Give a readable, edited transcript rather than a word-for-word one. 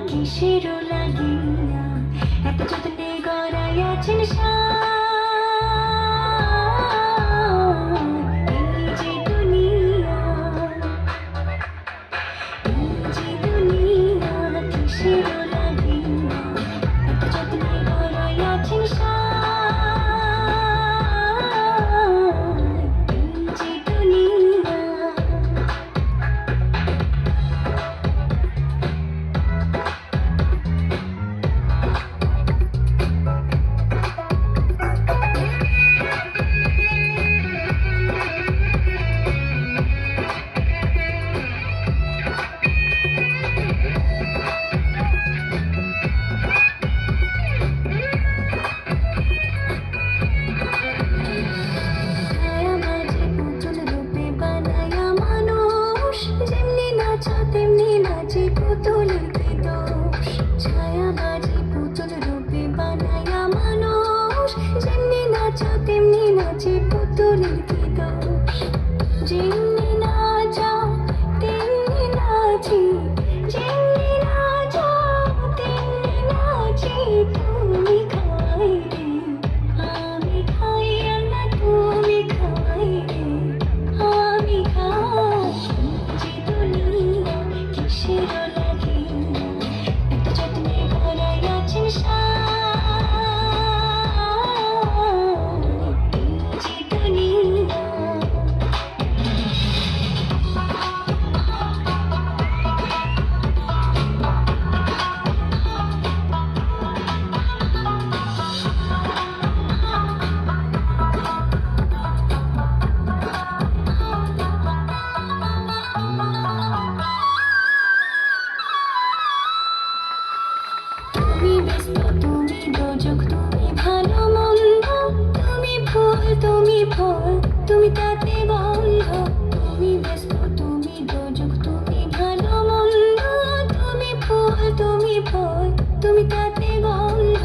কিসেরও লাগিয়া এত যত্নে গড়াইয়াছেন এই যে দুনিয়া, এই যে দুনিয়া কিসেরও লাগিয়া এত যত্নে গড়াইয়াছেন এই যে দুনিয়া। তেমনি নাচে পুতুলের কি দোষ, ছায়াবাজি পুতুল রূপে বানায়া মানুষ। যেমনি নাচো তেমনি নাচে পুতুলের কি দোষ, যেমনি নাচাও তেমনি নাচি, যেমনি নাচাও তেমনি নাচি। তুমি খাই রে আমি খাই, না তুমি খাই রে আমি খাই। যে দুনিয়া কিসেরও লাগিয়া এত যত্নে গড়াইয়াছেন এই যে দুনিয়া। তুমি ব্যস্ত, তুমি দোজক, তুমি ভালো মন্দ, তুমি ফুল, তুমি ফল, তুমি তাতে গন্ধ। তুমি ব্যস্ত, তুমি দোজক, তুমি ভালো মন্দ, তুমি ফুল, তুমি ফল, তুমি তাতে গন্ধ।